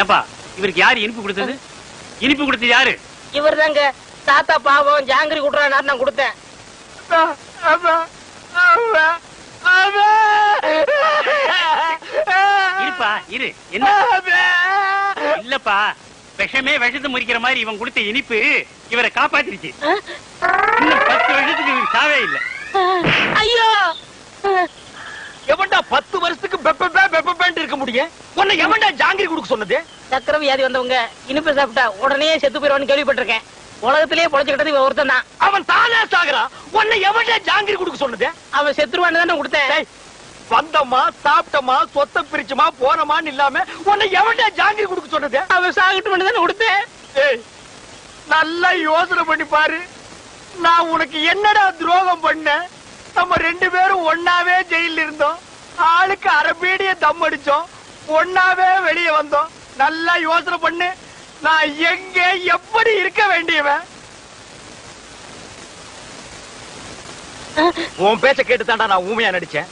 ஏப்பா இவருக்கு யாரு இனிப்பு கொடுத்தது? இனிப்பு கொடுத்தது யாரு? இவர் தாங்க. தாத்தா பாவம் ஜாங்கிரி குடுறாரு, நான் கொடுத்தேன். இருப்பா இரு. என்ன இல்லப்பா, விஷமே விஷத்தை முறிக்கிற மாதிரி இவன் கொடுத்த இனிப்பு இவரை காப்பாத்திருச்சு. இன்னும் 10 வருஷத்துக்கு இவருக்கு சாவே இல்ல. ஐயோ, எவன்டா 10 வருஷத்துக்கு பெப்பேண்ட் இருக்க முடியும்? உன்னை எவன்டா ஜாங்கிரி கொடுக்க சொன்னது? சக்கரை வியாதி வந்தவங்க இனிப்பு சாப்பிட்டா உடனே செத்து போயிடுவான்னு கேள்விப்பட்டிருக்கேன். உலகத்திலேயே பொழைச்சுக்கிட்டது இவன் ஒருத்தன் தான். அவன் தானே சாகுறான். உன்னை எவன்டா ஜாங்கிரி கொடுக்க சொன்னது? அவன் செத்துருவான்னு தானே கொடுத்தேன். வந்தமா சாப்பிட்டமா சொத்த பிரிச்சுமா போனமான்னு இல்லாம உன்னை எவன்டா ஜாங்கிரி கொடுக்க சொன்னது? அவன் சாகிட்டு தானே கொடுத்தேன். நல்லா யோசனை பண்ணி பாரு. நான் உனக்கு என்னடா துரோகம் பண்ண? நம்ம 2 பேரும் ஒன்னாவே ஜெயில இருந்தோம். ஆளுக்கு அரபீடிய தம் அடிச்சோம். ஒன்னாவே வெளியே வந்தோம். நல்லா யோசனை பண்ணு. நான் எங்க எப்படி இருக்க வேண்டியவன்? உன் பேச்ச கேட்டுதான்டா நான் ஊமையா நடிச்சேன்.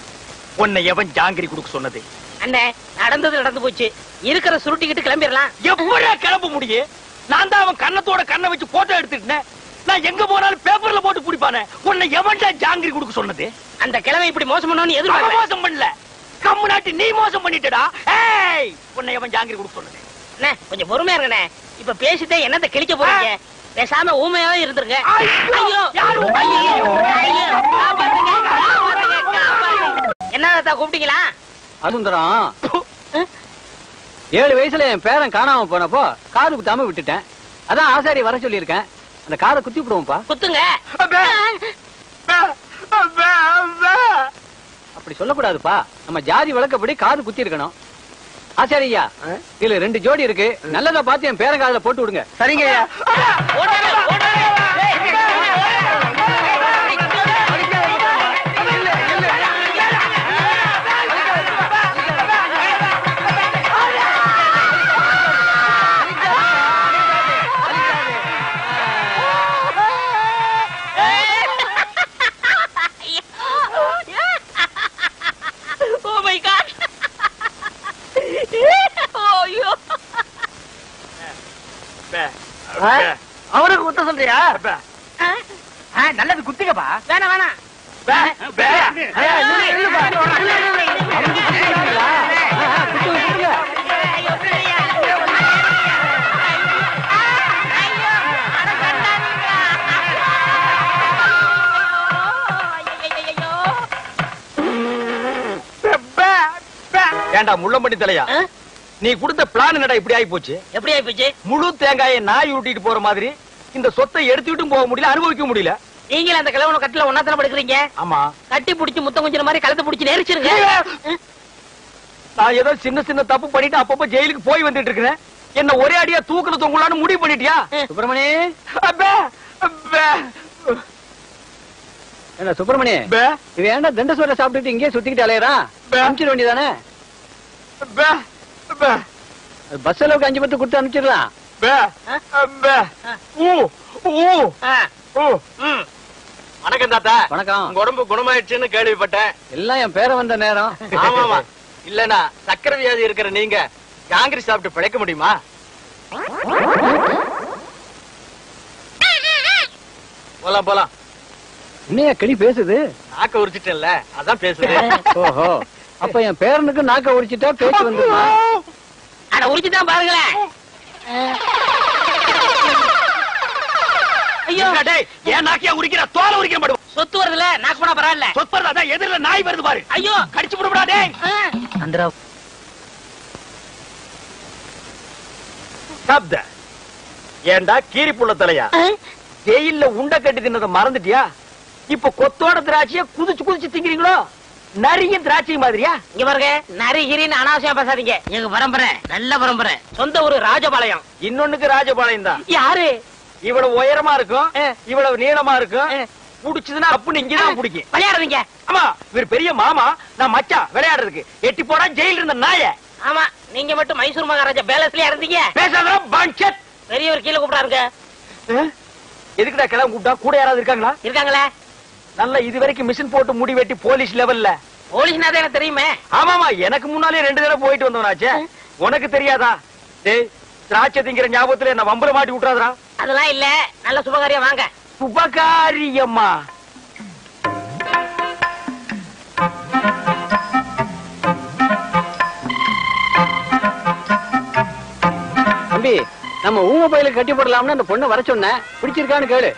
உன்னை எவன் ஜாங்கிரி கொடுக்க சொன்னது? அண்ணே, நடந்தது நடந்து போச்சு. இருக்கிற சுருட்டிக்கிட்டு கிளம்பிடலாம். எப்படியா கிளம்ப முடியும்? நான் தான் அவன் கண்ணத்தோட கண்ணை வச்சு போட்டோ எடுத்துட்டேன். நான் எங்க போனாலும் பேப்பர்ல போட்டு குடிப்பானே. உன்னை எவன்டா ஜாங்கிரி கொடுக்க சொன்னது? அந்த கிழமை இப்படி மோசம் பண்ணணும்னு எதிர்பார்க்க. மோசம் பண்ணல, கம்மு நாட்டி நீ மோசம் பண்ணிட்டடா. ஏய், உன்னை எவன் ஜாங்கிரி கொடுக்க சொன்னது? அண்ணே, கொஞ்சம் பொறுமையா இருங்கண்ணே. இப்ப பேசிட்டே என்னத்தை கிழிக்க போறீங்க? பேசாம ஊமையாவே இருந்துருங்க. ஐயோ, யாரு? என்ன கூப்பிட்டீங்களா? அசுந்தரம், 7 வயசுல என் பேரன் காணாம போனப்போ காது குத்தாம விட்டுட்டேன். அதான் ஆசாரி வர சொல்லியிருக்கேன். அந்த காதை குத்தி விடுவோம்ப்பா. குத்துங்க. அப்படி சொல்லக்கூடாதுப்பா. நம்ம ஜாதி வழக்கப்படி காது குத்தி இருக்கணும். ஆசாரியா, இதுல 2 ஜோடி இருக்கு. நல்லதா பார்த்து என் பேரன் காதுல போட்டு விடுங்க. சரிங்க. அவனுக்கு குத்த சொல்றியா? நல்லது குத்திக்கப்பா. வேணாம் வேணாம். ஏண்டா முள்ளம்பட்டி தலையா, நீ கொடுத்த பிளான் என்னடா இப்படி ஆகி போச்சு? எப்படி ஆகி போச்சு? முழு தேங்காயை நாய் உருட்டிட்டு போற மாதிரி இந்த சொத்தை எடுத்துக்கிட்டும் போக முடியல, அனுபவிக்க முடியல. நீங்களே அந்த கிழவன கட்டில ஒன்னாத்தான படுக்கிறீங்க. ஆமா, கட்டி புடிச்சு முத்தம் கொஞ்சம் மாதிரி கழுத்தை புடிச்சு நெரிச்சிருங்க. நான் ஏதோ சின்ன சின்ன தப்பு பண்ணிட்டு அப்பப்ப ஜெயிலுக்கு போய் வந்துட்டு இருக்கிறேன். என்ன ஒரே அடியா தூக்குல தொங்கலான்னு முடிவு பண்ணிட்டியா? சுப்பிரமணி, என்ன சுப்பிரமணி, இவன் ஏன்டா தண்டசோரை சாப்பிட்டுட்டு இங்கே சுத்திக்கிட்டு அலையறான்? அனுப்பிச்சிட வேண்டியதானே? பஸ் அளவுக்கு 5 பத்து கொடுத்து அனுப்பிச்சிடலாம். வணக்கம் தாத்தா. வணக்கம். உங்க உடம்பு குணமாயிடுச்சுன்னு கேள்விப்பட்டேன். எல்லாம் என் பேர வந்த நேரம். ஆமாமா, இல்லனா சக்கரை வியாதி இருக்கிற நீங்க ஜாங்கிரி சாப்பிட்டு பிழைக்க முடியுமா? போலாம் போலாம். என்னையா கிளி பேசுது? நாக்க உரிச்சிட்டேன்ல, அதான் பேசுது. ஓஹோ, அப்ப என் பேரனுக்கு நாக்க உரிச்சிட்டா பேச்சு வந்துருமா? அட உரிச்சுதான் பாருங்களேன். ஐயோ, ஏன் நாக்கியா உரிக்கிற? தோலை உரிக்க மாட்டோம். சொத்து வருதுல, நாக்கு போனா பரவாயில்ல. சொத்து அதான் எதிரில நாய் வருது பாரு. ஐயோ, கடிச்சு விடுடா. அந்தரா சாப்த ஏண்டா கீரி புள்ள தலையா, ஜெயில்ல உண்டை கட்டி தின்னதை மறந்துட்டியா? இப்ப கொத்தோட திராட்சைய குதிச்சு குதிச்சு திங்கிறீங்களோ? நரியும் திராட்சை மாதிரியா? இங்க பாருங்க, நரிகிரின்னு அனாவசியம் பேசாதீங்க. எங்க பரம்பரை நல்ல பரம்பரை. சொந்த ஊரு ராஜபாளையம். இன்னொன்னுக்கு ராஜபாளையம் தான். யாரு? இவ்வளவு உயரமா இருக்கும், இவ்வளவு நீளமா இருக்கும். புடிச்சதுன்னா அப்படின்னு இங்கதான் பிடிக்கும். விளையாடுறீங்க? ஆமா, இவர் பெரிய மாமா, நான் மச்சான் விளையாடுறதுக்கு. எட்டி போடா ஜெயில இருந்த நாய. ஆமா, நீங்க மட்டும் மைசூர் மகாராஜா பேலஸ்லயா இருந்தீங்க. பேசாத பஞ்சத். பெரியவர் கீழே கூப்பிடாருங்க. எதுக்குடா கிளம்ப கூப்பிட்டா? கூட யாராவது இருக்காங்களா? இருக்காங்களே. நல்ல இது வரைக்கும் மிஷின் போட்டு முடி வெட்டி போலீஸ் லெவல்ல. போலீஸ்னா தான் எனக்கு தெரியுமே. ஆமாமா, எனக்கு முன்னாலே 2 தடவை போயிட்டு வந்தவனாச்சே. உனக்கு தெரியாதா? டேய் திராட்சை திங்கிற ஞாபகத்துல என்ன வம்பல மாட்டி விட்டுறாதடா. அதெல்லாம் இல்ல, நல்ல சுபகாரியம் வாங்க. சுபகாரியம்மா? தம்பி, நம்ம ஊம பயிலுக்கு கட்டி போடலாம்னு அந்த பொண்ணை வர சொன்னேன், பிடிச்சிருக்கான்னு கேளு.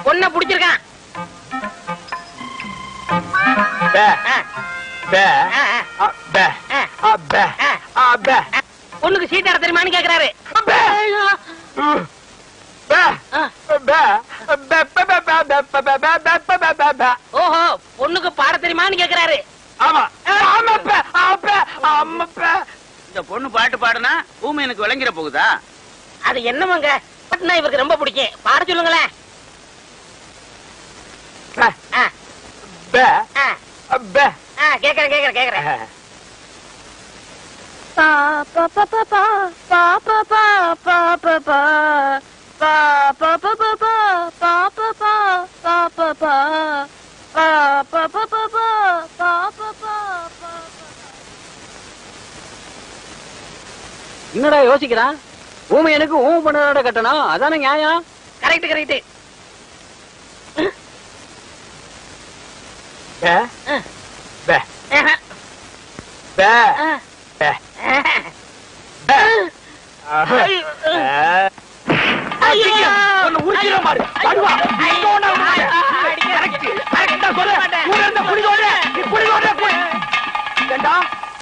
பொண்ண பிடிச்சிருக்கான். பொண்ணுக்கு சீட் ஆட தெரியுமான்னு கேக்குறாரு. ஓஹோ, பொண்ணுக்கு பாட தெரியுமான்னு கேக்குறாரு. இந்த பொண்ணு பாட்டு பாடுனா ஊமை எனக்கு விளங்கிற போகுதா? அது என்னமாங்க, பாட்டுனா இவருக்கு ரொம்ப பிடிக்கும், பாட சொல்லுங்களேன். கேக்குறேன் கேக்குறேன் கேக்குறேன். என்னடா யோசிக்கிறான்? ஊமை எனக்கு ஊமை பண்ணோட கட்டணும், அதானே நியாயம். Correct correct.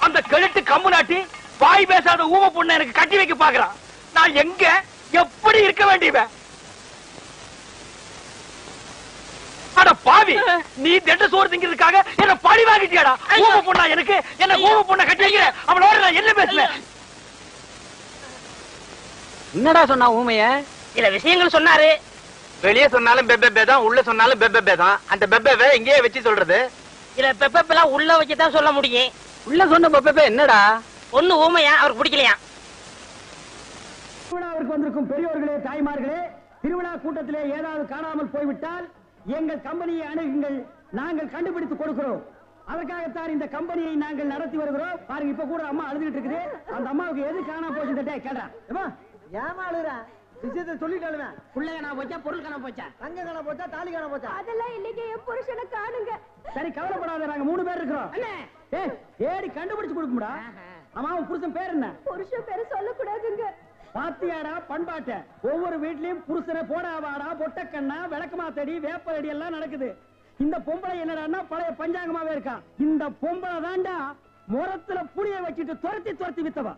அந்த கழுத்து கம்மு நாட்டி வாய் பேசாத ஊம பொண்ணு எனக்கு கட்டி வைக்க பாக்குறான். நான் எங்க எப்படி இருக்க வேண்டியவன்? அட பாவி, நீ திட்ட சோறு திங்கிறதுக்காக என்ன பழி வாங்கிட்டியாடா? ஊம பொண்ணா எனக்கு? என்ன ஊம பொண்ணை கட்டி வைக்கிற? அவளோட நான் என்ன பேசுவேன்? என்னடா சொன்னா ஊமைய? சில விஷயங்கள் சொன்னாரு. வெளியே சொன்னாலும் பெப்பே தான், உள்ள சொன்னாலும் பெப்பே தான். அந்த பெப்பே எங்கேயே வச்சு சொல்றது? சில பெப்பெல்லாம் உள்ள வச்சுதான் சொல்ல முடியும். உள்ள சொன்ன பெப்பே என்னடா? பொண்ணு ஊமையா, அவருக்கு பிடிக்கலையா? திருவிழாவிற்கு வந்திருக்கும் பெரியோர்களே, தாய்மார்களே, திருவிழா கூட்டத்திலே ஏதாவது காணாமல் போய்விட்டால் எங்கள் கம்பெனியை அணுகுங்கள், நாங்கள் கண்டுபிடித்து கொடுக்கிறோம். அதற்காகத்தான் இந்த கம்பெனியை நாங்கள் நடத்தி வருகிறோம். பாருங்க, இப்ப கூட அம்மா அழுதுகிட்டு இருக்குது. அந்த அம்மாவுக்கு எது காணாம போச்சு கேட்றா. ஏமா அழுறா? விஷயத்தை சொல்லிட்டாலுமே. புள்ள காணாம போச்சா, பொருள் காணாம போச்சா, தங்க காணாம போச்சா, தாலி காணாம போச்சா? அதெல்லாம் இல்லைங்க, என் புருஷனை காணுங்க. சரி, கவலைப்படாத, நாங்க 3 பேர் இருக்கிறோம். ஏடி கண்டுபிடிச்சு கொடுக்கும்டா. ஆமா, உன் புருஷன் பேர் என்ன? புருஷன் பேரு சொல்லக்கூடாதுங்க. பாத்தியாடா பண்பாட்ட? ஒவ்வொரு வீட்லயும் புருஷனை போடாவாடா, பொட்டக்கண்ணா, விளக்கமாத்தடி, வேப்படி எல்லாம் நடக்குது. இந்த பொம்பளை என்னடான்னா பழைய பஞ்சாங்கமாவே இருக்கா. இந்த பொம்பளை தாண்டா முரத்துல புளிய வச்சுட்டு துரத்தி வித்தவா.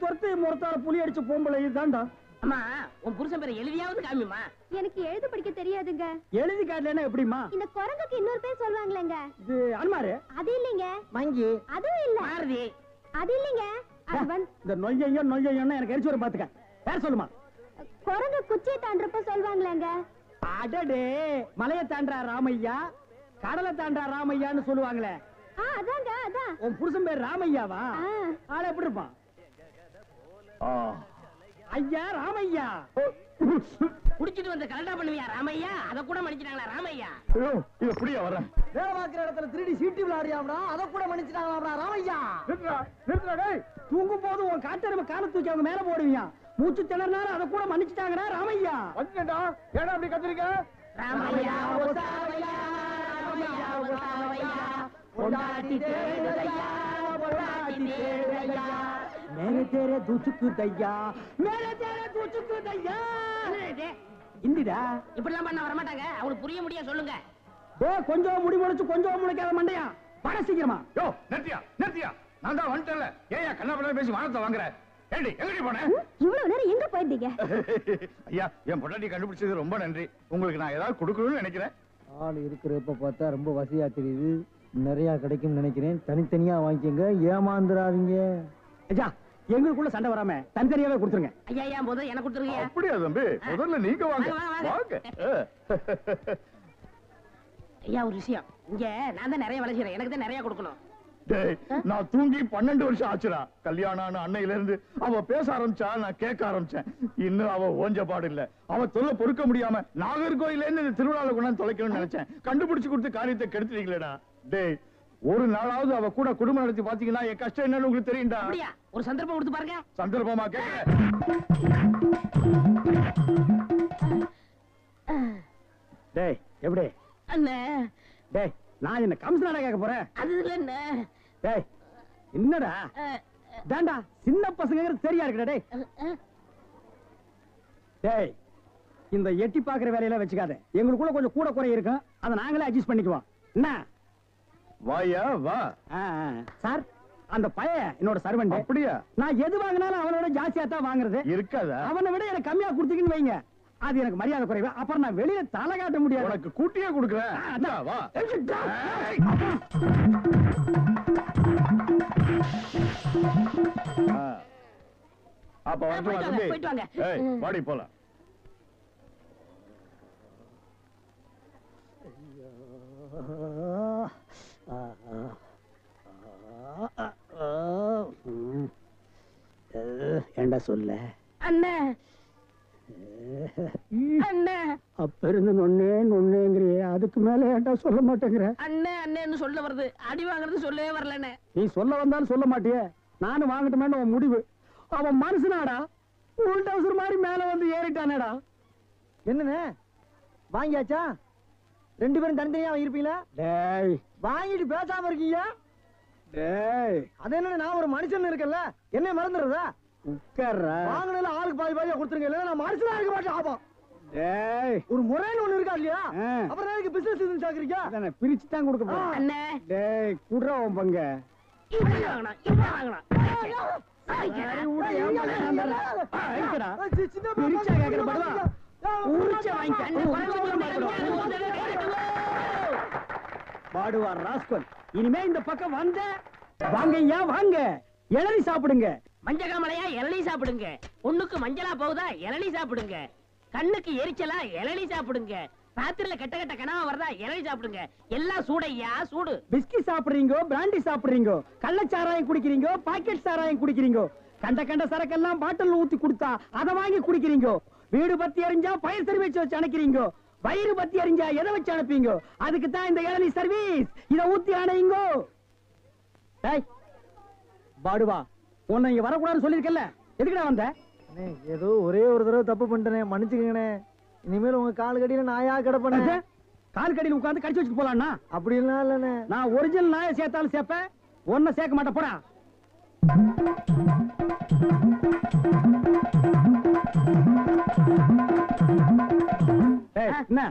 துரத்தி முரத்தால புளி அடிச்ச பொம்பளை தாண்டா. அம்மா, உன் புருஷன் பேரை எழுதியாவது காமிமா. எனக்கு எழுத படிக்க தெரியாதுங்க. எழுதி காட்டலன்னா எப்படிமா? இந்த குரங்குக்கு இன்னொரு பேர் சொல்வாங்களேங்க. இது அன்மாரு. அது இல்லைங்க. மங்கி. அதுவும் இல்ல. மாருதி. அது இல்லைங்க. இந்த நொய்யன்னு எனக்கு எரிச்சு வரும் பாத்துக்க. பேர் சொல்லுமா? குரங்கு குச்சியை தாண்டறப்ப சொல்வாங்களேங்க. அடடே, மலையை தாண்டா ராமையா, கடலை தாண்டா ராமையான்னு சொல்லுவாங்களே. அதாங்க, அதான். உன் புருஷன் பேர் ராமையாவா? ஆள எப்படி இருப்பான்? ஐயா ராமையா. குடிச்சிட்டு வந்து கலண்டா பண்ணுவியா ராமையா? அத கூட மன்னிச்சிட்டாங்களா ராமையா? எப்படியா வர? வேலை பார்க்கிற இடத்துல திருடி சீட்டி விளையாடியாம்டா, அத கூட மன்னிச்சிட்டாங்களா ராமையா? தூங்கும் போது உன் காட்டெருமை கால தூக்கி அவங்க மேல போடுவியா? மூச்சு திணறினாலும் அத கூட மன்னிச்சிட்டாங்கடா ராமையா. வந்துடா, ஏடா அப்படி கத்திரிக்க? ராமையா ஓசாவையா, ராமையா ஓசாவையா, பொண்டாட்டி தேடுதையா, பொண்டாட்டி தேடுதையா, மேலே தேரே தூச்சுக்கு தையா, மேலே தேரே தூச்சுக்கு தையா. இந்திடா இப்படி எல்லாம் பண்ண வர மாட்டாங்க. அவங்களுக்கு புரிய முடிய சொல்லுங்க. கொஞ்சம் முடி முளைச்சு கொஞ்சம் முளைக்காத மண்டையா, பட சீக்கிரமா. யோ நிறுத்தியா, நான் தான் வந்துட்டேன்ல. ஏயா கண்ணாபண்ணா பேசி வானத்தை வாங்குற? ஏண்டி எங்கடி போன? இவ்வளவு நேரம் எங்க போயிருந்தீங்க? ஐயா, என் பொண்டாட்டி கண்டுபிடிச்சது ரொம்ப நன்றி. உங்களுக்கு நான் ஏதாவது கொடுக்கணும்னு நினைக்கிறேன். ஆள் இருக்கிறப்ப பார்த்தா ரொம்ப வசதியா தெரியுது. நிறைய கிடைக்கும் நினைக்கிறேன். தனித்தனியா வாங்கிக்கங்க, ஏமாந்துடாதீங்க. ஐயா, எங்களுக்குள்ள சண்டை வராம தனித்தனியாவே கொடுத்துருங்க. ஐயா, ஏன் போது எனக்கு கொடுத்துருங்க. அப்படியா தம்பி? முதல்ல நீங்க வாங்க. வாங்க. ஐயா, ஒரு விஷயம். இங்க நான் தான் நிறைய வேலை செய்யறேன், எனக்கு தான் நிறைய கொடுக்கணும். நான் தூங்கி 12 வருஷம் ஆச்சுடா. கல்யாணம் அன்னையில இருந்து அவ பேச ஆரம்பிச்சா நான் கேட்க ஆரம்பிச்சேன். இன்னும் அவ ஓஞ்ச பாடு இல்ல. அவ தொல்லை பொறுக்க முடியாம நாகர்கோயில இருந்து இந்த திருவிழாவில் கொண்டாந்து தொலைக்கணும்னு நினைச்சேன். கண்டுபிடிச்சு கொடுத்து காரியத்தை கெடுத்துட்டீங்களேடா. டேய், ஒரு நாளாவது அவ கூட குடும்பம் நடத்தி பாத்தீங்கன்னா என் கஷ்டம் என்னன்னு உங்களுக்கு தெரியும்டா. ஒரு சந்தர்ப்பம் கொடுத்து பாருங்க. சந்தர்ப்பமா கேட்க டேய் எப்படி அண்ணே டேய் நான் என்ன கம்சனாடா கேட்க போறேன். அது இல்ல அண்ணே. டேய் என்னடா டேண்டா சின்ன பசங்கிறது சரியா இருக்குடா. டேய் டேய் இந்த எட்டி பாக்குற வேலையெல்லாம் வச்சுக்காத. எங்களுக்குள்ள கொஞ்சம் கூட குறை இருக்கும், அதை நாங்களே அட்ஜஸ்ட் பண்ணிக்குவோம். என்ன வாயா வா. சார் அந்த பையன் என்னோட சர்வெண்ட். அப்படியா? நான் எது வாங்கினாலும் அவனோட ஜாஸ்தியா தான் வாங்குறது. இருக்காதா? அவனை விட எனக்கு கம்மியா கொடுத்தீங்கன்னு வைங்க, அது எனக்கு மரியாதை குறைவு. அப்புறம் நான் வெளியில தலை காட்ட முடியாது. உனக்கு கூட்டியே கொடுக்குறேன். வா. அப்ப போயிட்டு வாங்க. வாடி போலாம். ஏண்டா சொல்ல அண்ணே அண்ணே அப்ப இருந்து நொன்னேங்கிறிய, அதுக்கு மேல ஏண்டா சொல்ல மாட்டேங்கிற? அண்ணே அண்ணேன்னு சொல்ல வருது, அடி வாங்குறது சொல்லவே வரலண்ணே. நீ சொல்ல வந்தாலும் சொல்ல மாட்டியே, நானும் வாங்கட்டுமேன்னு உன் முடிவு. அவன் மனுஷனாடா, உள் டவுசர் மாதிரி மேல வந்து ஏறிட்டானேடா. என்னண்ணே வாங்கியாச்சா? 2 பேரும் தனித்தனியா இருப்பீங்களா? டேய் வாங்கிட்டு பேசாம இருக்கீங்க. டேய் அது என்ன, நான் ஒரு மனுஷன் இருக்கல, என்ன மறந்துடுறதா? உட்கார்றா. வாங்கினதுல ஆளுக்கு பாதி பாதியா கொடுத்துருங்க, இல்ல நான் மனுஷனா இருக்க மாட்டேன். ஆபம். டேய் ஒரு முறைன்னு ஒண்ணு இருக்கா இல்லையா? அப்புறம் எனக்கு பிசினஸ் இது சாக்குறீங்க. அதானே பிரிச்சு தான் கொடுக்க போறேன். அண்ணே டேய் குடுறா உன் பங்க. இவ்வளவு வாங்கணும். பிரிச்சா கேக்குற படுவா. பாடுவா ராஸ்கல். இனிமே இந்த பக்கம் வந்த வாங்கய்யா வாங்க, இளநீ சாப்பிடுங்க. மஞ்சகாமலையா இளநீ சாப்பிடுங்க. பொண்ணுக்கு மஞ்சளா போகுதா இளநீ சாப்பிடுங்க. கண்ணுக்கு எரிச்சலா இளநீ சாப்பிடுங்க. ராத்திரில கெட்ட கெட்ட கனவா வருதா இளநீ சாப்பிடுங்க. எல்லாம் சூடையா சூடு. பிஸ்கி சாப்பிடுறீங்க, பிராண்டி சாப்பிடுறீங்க, கள்ளச்சாராயம் குடிக்கிறீங்க, பாக்கெட் சாராயம் குடிக்கிறீங்க, கண்ட கண்ட சரக்கெல்லாம் பாட்டில் ஊத்தி கொடுத்தா அதை வாங்கி குடிக்கிறீங்க. வீடு பத்தி எரிஞ்சா பயிர் சரி வச்சு அணைக்கிறீங்க. வயிறு பத்தி எரிஞ்சா எதை வச்சு அனுப்பீங்க? அதுக்கு தான் இந்த இளநீ சர்வீஸ். இத ஊத்தி அணையுங்க. டேய் பாடுவா, உன்னை இங்க வரக்கூடாதுன்னு சொல்லிருக்கல, எதுக்குடா வந்த? ஏதோ ஒரே ஒரு தடவை தப்பு பண்ணிட்டேனே, மன்னிச்சுக்கங்கண்ணே. இனிமேல் உங்க கால் கடியில நாயா கிடப்பேன். கால் கடியில் உட்கார்ந்து கடிச்சு வச்சுட்டு போலாம்னா? அப்படி எல்லாம் இல்லண்ணே. நான் ஒரிஜினல் நாயை சேர்த்தாலும் சேர்ப்பேன், ஒன்ன சேர்க்க மாட்டேன். போடா. என்ன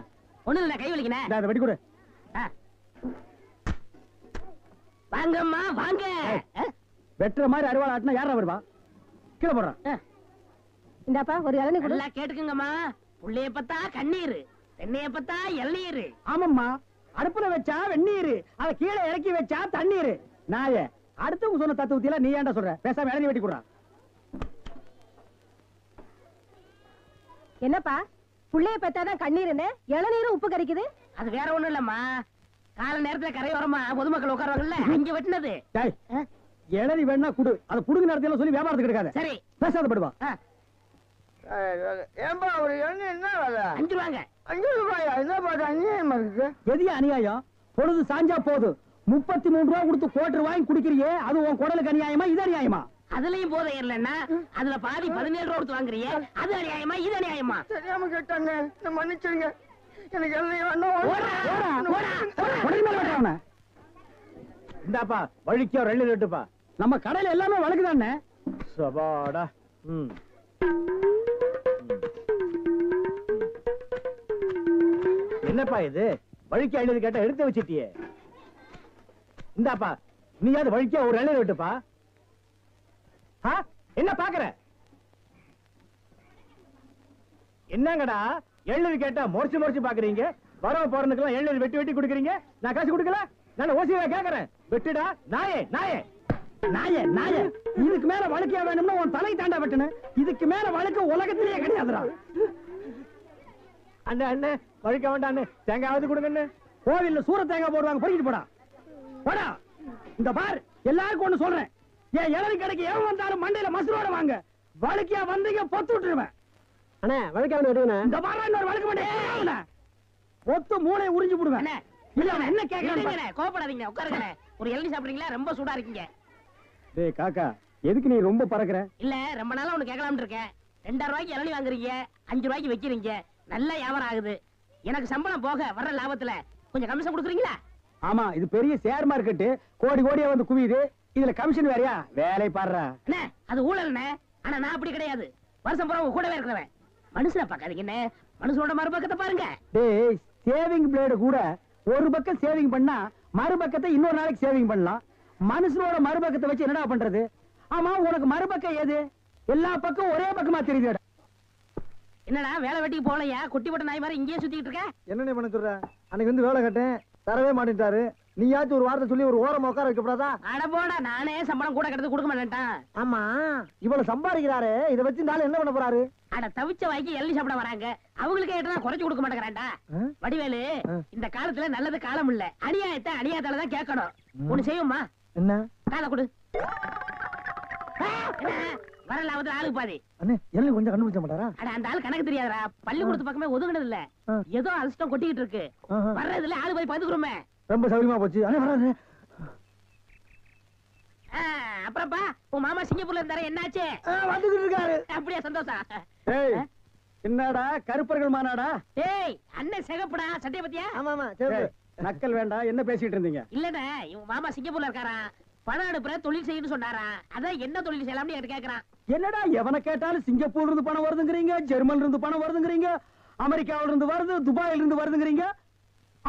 ஒண்ணு இல்ல, கை வலிக்கனே. அதை வெடி கொடு. வாங்கம்மா வாங்க. வெட்டுற மாதிரி அருவாள் ஆட்டினா யாரா வருவா? கீழே போடுறான். இந்தாப்பா ஒரு இளநீ கொடு. நல்லா கேட்டுக்குங்கம்மா. புள்ளைய பத்தா கண்ணீர், தென்னைய பத்தா இளநீர். ஆமாம்மா, அடுப்புல வச்சா வெந்நீர், அத கீழே இறக்கி வச்சா தண்ணீர். நாய அடுத்தவங்க சொன்ன தத்துவத்தில நீ ஏன்டா சொல்ற? பேசாம இளநீ வெட்டி கொடுறா. என்னப்பா புள்ளைய பெத்தாதான் கண்ணீர்னு இளநீரும் உப்பு கறிக்குது? அது வேற ஒண்ணும் இல்லம்மா, கால நேரத்துல கரையோரமா பொதுமக்கள் உட்காருவாங்கல்ல, அங்க வெட்டினது. டேய் இளநீ வேணா குடு, அத புடுங்க நேரத்துல சொல்லி வியாபாரத்துக்கு எடுக்காத. சரி பேசாத படுவா. ஏன்பா ஒரு இளநீ என்ன வேலை? 5 ரூபாங்க. 5 ரூபாயா? என்ன பாட்டு அநியாயமா இருக்கு. எதிய அநியாயம்? பொழுது சாஞ்சா போதும் 33 ரூபா கொடுத்து கோட்டர் வாங்கி குடிக்கிறியே, அது உன் குடலுக்கு அநியாயமா இது அநியாயமா? அதுலயும் போதை ஏறலன்னா அதுல பாதி 17 ரூபா கொடுத்து வாங்குறியே, அது அநியாயமா இது அநியாயமா? தெரியாம கேட்டாங்க, மன்னிச்சிருங்க. எனக்கு இளநீ வேண்டாம். இந்தாப்பா வழிக்கோ 2 லிட்டருப்பா. நம்ம கடையில எல்லாமே வழக்குதானே. சபாடா. என்னப்பா இது வழிக்கு 50 கேட்டா எடுத்து வச்சிட்டியே. இந்தாப்பா நீயாவது வழிக்கோ ஒரு 2 லிட்டருப்பா. என்ன பாக்குற? என்னங்கடா 7 கேட்டா முறைச்சு பாக்குறீங்க? வரவ போறதுக்கெல்லாம் 7 வெட்டி வெட்டி குடுக்குறீங்க, நான் காசு கொடுக்கல. நான் ஓசியா கேக்குறேன், வெட்டுடா நாயே நாயே நாயே நாயே. இதுக்கு மேல வழக்கியா வேணும்னா உன் தலை தாண்டா வெட்டணும். இதுக்கு மேல வழக்கு உலகத்திலேயே கிடையாதுடா. அண்ணே அண்ணே வழிக்க வேண்டாம் அண்ணே, தேங்காவது கொடுங்க. கோவில்ல சூர தேங்காய் போடுவாங்க, பொறிக்கிட்டு போடா போடா. இந்த பார் எல்லாருக்கும் ஒண்ணு சொல்றேன், என் இளநீ கடைக்கு எவன் வந்தாலும் மண்டையில மசுரோட வாங்க. வழுக்கியா வந்தீங்க பொத்து விட்டுருவேன். அண்ணே வழுக்காம விடுவேண்ணே. இந்த மாதிரி இன்னொரு வழுக்க மாட்டேன், பொத்து மூளை உறிஞ்சு போடுவேன். அண்ணே, இல்ல அவன் என்ன கேட்கறான்? இல்லைங்கண்ணே, கோபப்படாதீங்க, உட்காருங்கண்ணே. ஒரு இளநீ சாப்பிடுறீங்களா? ரொம்ப சூடா இருக்கீங்க. டேய் காக்கா, எதுக்கு நீ ரொம்ப பறக்குற? இல்ல, ரொம்ப நாளா ஒண்ணு கேட்கலாம்னு இருக்கேன். 2000 ரூபாய்க்கு இளநீ வாங்குறீங்க, 5 ரூபாய்க்கு வைக்கிறீங்க, நல்ல வியாபாரம் ஆகுது. எனக்கு சம்பளம் போக வர்ற லாபத்துல கொஞ்சம் கமிஷன் கொடுக்குறீங்களா? ஆமா, இது பெரிய ஷேர் மார்க்கெட், கோடி கோடியா வந்து குவியுது. இதுல கமிஷன் வேறயா? வேலை பாடுறா. அண்ணே, அது ஊழல்ண்ணே. ஆனா நான் அப்படி கிடையாது. வருஷம் பூரா உங்க கூடவே இருக்கிறவன். மனுஷனை பார்க்காதீங்கண்ணே, மனுஷனோட மறுபக்கத்தை பாருங்க. டேய், சேவிங் பிளேடு கூட ஒரு பக்கம் சேவிங் பண்ணா மறுபக்கத்தை இன்னொரு நாளைக்கு சேவிங் பண்ணலாம். மனுஷனோட மறுபக்கத்தை வச்சு என்னடா பண்றது? ஆமா, உனக்கு மறுபக்கம் ஏது? எல்லா பக்கம் ஒரே பக்கமா தெரியுது. என்னடா வேலை வெட்டிக்கு போகலையா? குட்டி போட்ட நாய் மாதிரி இங்கேயே சுத்திட்டு இருக்க? என்ன பண்ண சொல்ற? அன்னைக்கு வந்து வேலை கட்டேன், தரவே மாட்டேன்ட்டாரு. நீயாச்சும் ஒரு வார்த்தை சொல்லி ஒரு ஓரமா உட்கார வைக்கப்படாதா? அட போடா, நானே சம்பளம் கூட கிடந்து கொடுக்க மாட்டேன்ட்டான். ஆமா, இவ்வளவு சம்பாதிக்கிறாரு, இதை வச்சு நாளை என்ன பண்ண போறாரு? அட தவிச்ச வாய்க்கு எள்ளி சாப்பிட வராங்க, அவங்களுக்கு ஏற்றா குறைச்சு கொடுக்க மாட்டேங்கிறான்டா. வடிவேலு, இந்த காலத்துல நல்லது காலம் இல்ல, அநியாயத்தை அநியாயத்தால தான் கேட்கணும். ஒண்ணு செய்யுமா? என்ன? காலை கொடு. வர லாபத்துல ஆளுக்கு பாதி. அண்ணே, எல்லாம் கொஞ்சம் கண்டுபிடிச்ச மாட்டாரா? அட அந்த ஆள் கணக்கு தெரியாதா? பள்ளிக்கூடத்து பக்கமே ஒதுங்கினது இல்ல, ஏதோ அரிசிட்டம் கொட்டிக்கிட்டு இருக்கு. வர்றதுல ஆளு போய் பதுக்குறோமே. ரொம்ப சௌரியமா போச்சு. அண்ணே வராரு. அப்புறப்பா, உன் மாமா சிங்கப்பூர்ல இருந்தாரு, என்னாச்சு? வந்துகிட்டு இருக்காரு. அப்படியே சந்தோஷம். ஏய், என்னடா கருப்பர்கள் மாநாடா? ஏய், அண்ணன் சிகப்புடா, சட்டைய பத்தியா? ஆமா ஆமா, நக்கல் வேண்டாம். என்ன பேசிட்டு இருந்தீங்க? இல்லண்ணே, இவன் மாமா சிங்கப்பூர்ல இருக்காராம், பணம் அனுப்புற தொழில் செய்யணும்னு சொன்னாரா. அதான் என்ன தொழில் செய்யலாம்னு என்கிட்ட கேக்குறான். என்னடா எவனை கேட்டாலும் சிங்கப்பூர்ல இருந்து பணம் வருதுங்கிறீங்க, ஜெர்மன்ல இருந்து பணம் வருதுங்கிறீங்க, அமெரிக்காவில இருந்து வருது, துபாயில இருந்து வருதுங்கிறீங்க.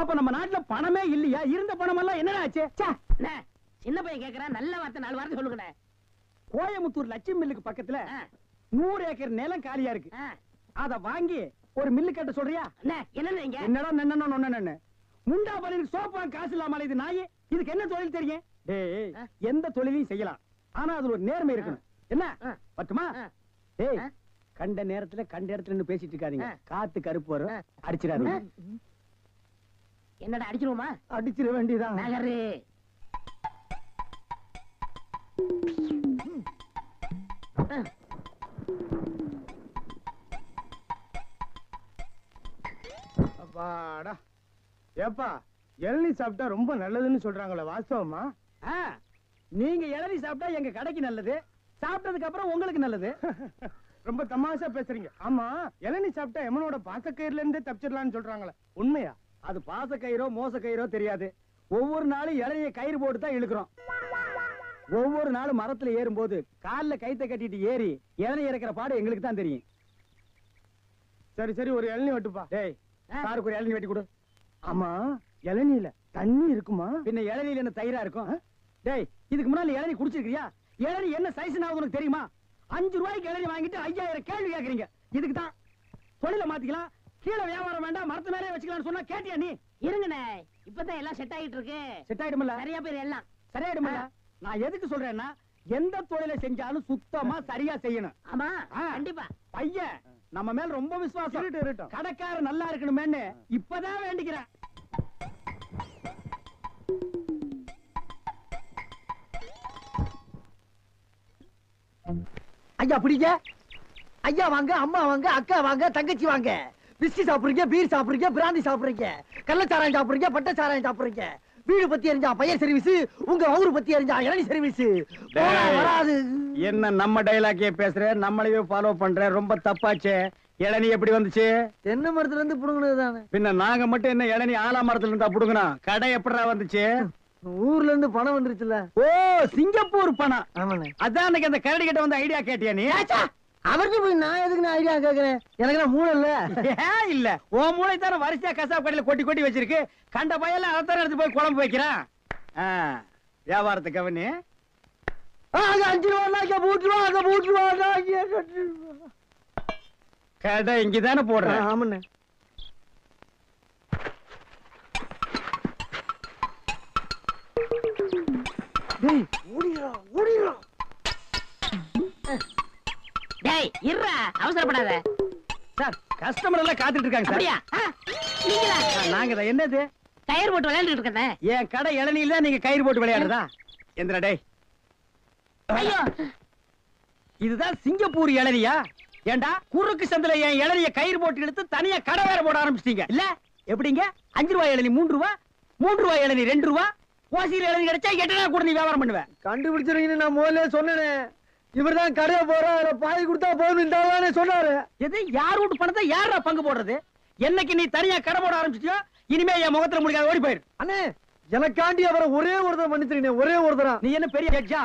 அப்ப நம்ம நாட்டுல பணமே இல்லையா? இருந்த பணம் எல்லாம் என்னடா ஆச்சு? அண்ணே, சின்ன பையன் கேக்குறான், நல்ல வார்த்தை 4 வார்த்தை சொல்லுங்கண்ணே. கோயமுத்தூர் லட்சுமி மில்லுக்கு பக்கத்துல 100 ஏக்கர் நிலம் காலியா இருக்கு. அத வாங்கி ஒரு மில்லு கட்ட சொல்றியா? அண்ணே, என்னண்ணே இங்க? என்னடா நன்னன்னு முண்டா பலிக்கு சோப்பா காசு இல்லாம இது நாய். இதுக்கு என்ன தொழில் தெரியும்? டேய், எந்த தொழிலையும் செய்யலாம், ஆனா அதுல ஒரு நேர்மை இருக்கணும். என்ன பட்டுமா? டேய், கண்ட நேரத்துல கண்ட இடத்துல நின்னு பேசிட்டு இருக்காதீங்க. காத்து கருப்பு வரும், அடிச்சிடாதீங்க. என்னடா அடிச்சிருவோமா? அடிச்சிட வேண்டியதான். நகரு. அப்பாடா. ஏப்பா, இளநீ சாப்பிட்டா ரொம்ப நல்லதுன்னு சொல்றாங்களே, வாஸ்தவமா? நீங்க இளநீ சாப்பிட்டா எங்க கடைக்கு நல்லது, சாப்பிட்டதுக்கு அப்புறம் உங்களுக்கு நல்லது. ரொம்ப தமாஷா பேசுறீங்க. ஆமா, இளநீ சாப்பிட்டா எமனோட பாசக்கயிறுல இருந்தே தப்பிச்சிடலாம்னு சொல்றாங்களே, உண்மையா? அது பாசக்கயிறோ மோச கயிறோ தெரியாது. ஒவ்வொரு நாளும் இளநிய கயிறு போட்டு தான் இழுக்கிறோம். ஒவ்வொரு நாளும் மரத்துல ஏறும்போது கால்ல கைத்த கட்டிட்டு ஏறி இளநீ இறக்கிற பாடு எங்களுக்கு தான் தெரியும். சரி சரி, ஒரு இளநீ வெட்டுப்பா. டேய், சாருக்கு ஒரு இளநீ வெட்டி கொடு. ஆமா, இளநீல தண்ணி இருக்குமா? பின்ன இளநீல என்ன தயிரா இருக்கும்? டேய், இதுக்கு முன்னாடி இளநீ குடிச்சிருக்கியா? இளநீ என்ன சைஸ் ஆகுது உனக்கு தெரியுமா? 5 ரூபாய்க்கு இளநீ வாங்கிட்டு 5000 கேள்வி கேக்குறீங்க. இதுக்கு தான் தொழில மாத்திக்கலாம், கீழே வியாபாரம் வேண்டாம், மரத்து மேலே வச்சுக்கலாம்னு சொன்னா கேட்டியா நீ? இருங்கண்ணே, இப்பதான் எல்லாம் செட் ஆகிட்டு இருக்கு. செட் ஆயிடுமில்ல? சரியா பேர் எல்லாம் சரியாயிடுமில்ல? நான் எதுக்கு சொல்றேன்னா, எந்த தொழிலை செஞ்சாலும் சுத்தமா சரியா செய்யணும். ஆமா, கண்டிப்பா. பையன் நம்ம மேல ரொம்ப விசுவாசம். கடைக்காரர் நல்லா இருக்கணுமேன்னு இப்பதான் வேண்டிக்கிறேன். ஐயா பிடிங்க. ஐயா வாங்க, அம்மா வாங்க, அக்கா வாங்க, தங்கச்சி வாங்க. விஸ்கி சாப்பிடுறீங்க, பீர் சாப்பிடுறீங்க, பிராந்தி சாப்பிடுறீங்க, கள்ளச்சாராயம் சாப்பிடுறீங்க, பட்டச்சாராயம் சாப்பிடுறீங்க. வீடு பத்தி எரிஞ்சா பையன் சர்வீஸ், உங்க ஊரு பத்தி எரிஞ்சா இளநீ சர்வீஸ். வராது. என்ன நம்ம டைலாக்கே பேசுற, நம்மளையே ஃபாலோ பண்ற, ரொம்ப தப்பாச்சே. இளநீ எப்படி வந்துச்சு? தென்னை மரத்துல இருந்து புடுங்கினது தானே. பின்ன நாங்க மட்டும் என்ன இளநீ ஆலா மரத்துல இருந்தா புடுங்கணும்? கடை எப்படா வந்துச்சு? ஊர்ல இருந்து பணம் வந்துருச்சுல. ஓ, சிங்கப்பூர் பணம். ஆமாண்ணே. அதான் அன்னைக்கு அந்த கரடி கிட்ட வந்து ஐடியா கேட்டியா நீ? அவருக்கு போய் நான் எதுக்கு நான் ஐடியா கேக்குறேன்? எனக்கு நான் மூளை இல்ல. ஏன் இல்ல? ஓ மூளை தானே வரிசையா கசாப் கடையில கொட்டி கொட்டி வச்சிருக்கு. கண்ட பையெல்லாம் அதான் எடுத்து போய் குழம்பு வைக்கிறான். வியாபாரத்தை கவனி. 5 ரூபா பூட்டுருவா. கடை இங்கதானே போடுறேன். ஆமாண்ணே. டேய், இருடா, அவசரப்படாத. சார், கஸ்டமர் எல்லாம் காத்துட்டு இருக்காங்க சார். அப்படியா? நீங்களா? நாங்க தான். என்னது? கயிறு போட்டு விளையாண்டுட்டு இருக்கேன். என் கடை இளநீல தான் நீங்க கயிறு போட்டு விளையாடுறதா? எந்திரா டேய். ஐயோ இதுதான் சிங்கப்பூர் இளநியா? ஏண்டா குறுக்கு சந்தில என் இளநிய கயிறு போட்டு எடுத்து தனியா கடை வேற போட ஆரம்பிச்சிட்டீங்க இல்ல? எப்படிங்க 5 ரூபாய் இளநி 3 ரூபாய், 3 ரூபாய் இளநி 2 ரூபாய், ஓசியில் இளநி கிடைச்சா 8 நாள் கூட நீ வியாபாரம் பண்ணுவேன். கண்டுபிடிச்சிருக்கீங்கன்னு நான் முதல்ல சொன்னேனே. இவர்தான் கடையை போறா பாய் கொடுத்தா போதும் சொன்னாரு. எது யார் வீட்டு பணத்தை யாரா பங்கு போடுறது? என்னைக்கு நீ தனியா கடை போட ஆரம்பிச்சிட்டியோ இனிமே என் முகத்துல முடிக்காத ஓடி போயிரு. அண்ணே எனக்காண்டி அவரை ஒரே ஒருத்தர் மன்னிச்சிருக்கீங்க, ஒரே ஒருத்தரா. நீ என்ன பெரிய ஜட்ஜா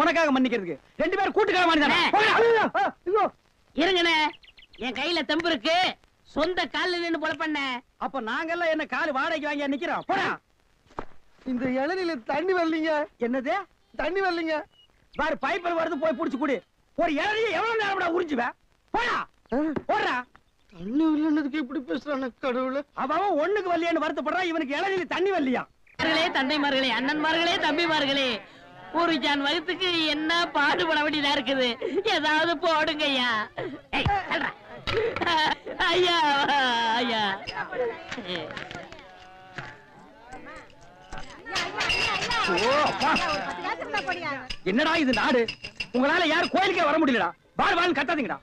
உனக்காக மன்னிக்கிறதுக்கு? 2 பேரும் கூட்டுக்கார மாட்டானே. இருங்கண்ணே, என் கையில தெம்பு இருக்கு, சொந்த கால்ல நின்னு போல பண்ண. அப்ப நாங்கெல்லாம் என்ன கால் வாடகைக்கு வாங்கி நிக்கிறோம்? போடா. இந்த இளநில தண்ணி வரலீங்க. என்னது தண்ணி வரலீங்க? வேற பைப்பில் வருது, போய் புடிச்சு குடி. ஒரு இளநியை எவ்வளவு நேரம் உறிஞ்சுவேன்? போடா போடுறா. தண்ணி வரலன்னதுக்கு இப்படி பேசுறானே கடவுளே. அவன் ஒண்ணுக்கு வரலையான்னு வருத்தப்படுறான், இவனுக்கு இளநில தண்ணி வரலையா? தந்தைமார்களே, அண்ணன்மார்களே, தம்பிமார்களே, ஒரு ஜான் வகுத்துக்கு என்ன பாடுபட வேண்டியதா இருக்குது. ஏதாவது போடுங்க ஐயா. ஐயா ஐயா. என்னடா இது நாடு? உங்களால யாரும் கோயிலுக்கே வர முடியலடா. வாழ் வாழ் கத்தாதீங்கடா.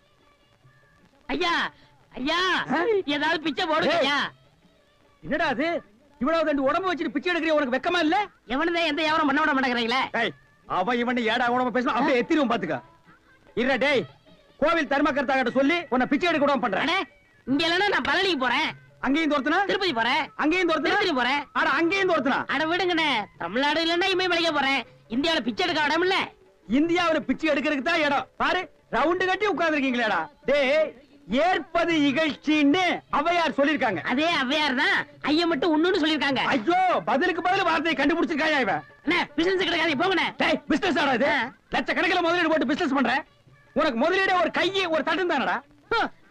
ஐயா ஐயா, ஏதாவது பிச்சை போடுங்க ஐயா. என்னடா அது? இவ்வளவு தண்டு உடம்பு வச்சுட்டு பிச்சை எடுக்கிற உனக்கு வெக்கமா இல்ல? எவனதான் எந்த வியாபாரம் பண்ண விட மாட்டேங்கிறீங்களே. அவன் இவன் ஏடா உடம்பு பேசணும் அப்படியே எத்திரும் பாத்துக்க. இல்ல டேய், கோவில் தர்மகர்த்தா கிட்ட சொல்லி உன்னை பிச்சை எடுக்க விடாம பண்றேன். இங்க இல்லன்னா நான் பழனிக்கு போறேன். அங்கேயும் தோர்த்தனா? திருப்பதி போறேன். அங்கேயும் தோர்த்தனா? திருப்பதி போறேன். அட அங்கேயும் தோர்த்தனா? அட விடுங்கண்ணே, தமிழ்நாடு இல்லன்னா இமயமலைக்கு போறேன். இந்தியாவில பிச்சை எடுக்க இடம் இல்ல. இந்தியாவில பிச்சை எடுக்கிறதுக்கு தான் இடம். பாரு ரவுண்டு கட்டி உட்கார்ந்து இருக்கீங்களேடா. டேய், ஏற்பது இகழ்ச்சின்னு ஔவையார் சொல்லிருக்காங்க. அதே ஔவையார் தான் ஐயா மட்டும் ஒண்ணுன்னு சொல்லிருக்காங்க. ஐயோ, பதிலுக்கு பதில் வார்த்தையை கண்டுபிடிச்சிருக்காயா இவன்? அண்ணே, பிசினஸ் கிடைக்காது போங்கண்ணே. டேய், பிசினஸ் ஆடா இது? லட்சக்கணக்கில் முதலீடு போட்டு பிசினஸ் பண்ற. உனக்கு முதலீடு ஒரு கையை ஒரு தட்டும் தானடா.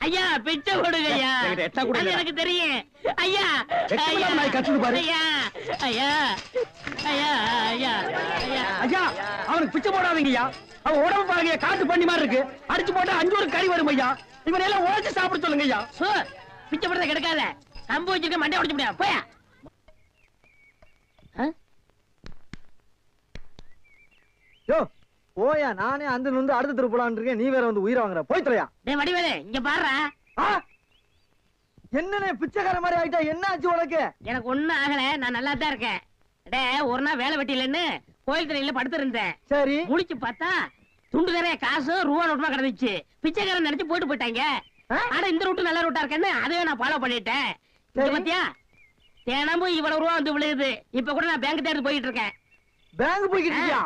ஐயா பிச்சை கொடுங்க ஐயா. அது எனக்கு தெரியும் ஐயா. ஐயா ஐயா ஐயா ஐயா ஐயா, அவனுக்கு பிச்சை போடாதீங்கய்யா. அவன் உடம்பு பாருங்க, காட்டு பண்ணி மாதிரி இருக்கு. அடிச்சு போட்டா 5 ஒரு கறி வரும் ஐயா. இவன் எல்லாம் உழைச்சு சாப்பிட சொல்லுங்க ஐயா. பிச்சை போடுறத கிடைக்காத. கம்பு வச்சிருக்க மண்டை உடைச்சு முடியாது. போயா யோ போயா, நானே அந்த வந்து அடுத்த தெரு போலான்னு இருக்கேன். நீ வேற வந்து உயிரை வாங்குற. போய் தொலையா. டேய் வடிவேலு, இங்க பாருடா. என்னனே பிச்சைக்கார மாதிரி ஆயிட்டா? என்ன ஆச்சு உனக்கு? எனக்கு ஒண்ணும் ஆகல, நான் நல்லா தான் இருக்கேன். டேய், ஒரு நாள் வேலை வெட்டிலன்னு கோயில் திரையில படுத்து இருந்தேன். சரி, முழிச்சு பார்த்தா துண்டு நிறைய காசு ரூபா நோட்டுமா கிடந்துச்சு. பிச்சைக்காரன் நினைச்சு போயிட்டு போயிட்டாங்க. ஆனா இந்த ரூட்டு நல்ல ரூட்டா இருக்கேன்னு அதையே நான் ஃபாலோ பண்ணிட்டேன். பாத்தியா, தினமும் இவ்வளவு ரூபா வந்து விழுகுது. இப்ப கூட நான் பேங்க் தேடி போயிட்டு இருக்கேன். பேங்க் போய்கிட்டு இருக்கியா?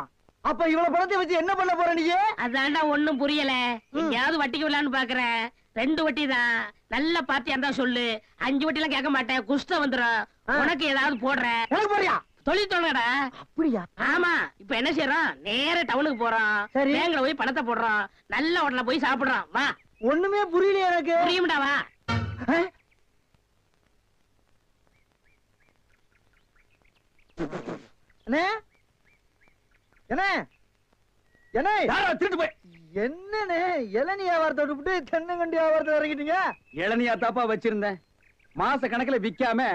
அப்ப இவ்வளவு பணத்தை வச்சு என்ன பண்ண போற நீ? அதான்டா ஒண்ணும் புரியல. எங்கயாவது வட்டிக்கு விடலான்னு பாக்குறேன். 2 வட்டி தான். நல்ல பார்ட்டியா இருந்தா சொல்லு. 5 வட்டி எல்லாம் கேட்க மாட்டேன். குஷ்டம் வந்துடும். உனக்கு ஏதாவது போடுறேன். எனக்கு போறியா? தொழில் தொடங்கடா. அப்படியா? ஆமா. இப்ப என்ன செய்யறோம்? நேர டவுனுக்கு போறோம். பேங்க்ல போய் பணத்தை போடுறோம். நல்ல ஹோட்டல்ல போய் சாப்பிடுறோம். வா. ஒண்ணுமே புரியல எனக்கு. புரியும்டா, வா. என்ன என்ன என்ன திருட்டு போய் என்னன்னு இளநீ வியாபாரத்தை விட்டு தென்னங்கண்டி வியாபாரத்தை இறங்கிட்டீங்க? இளநியா தாப்பா வச்சிருந்தேன். மாச கணக்குல விக்காம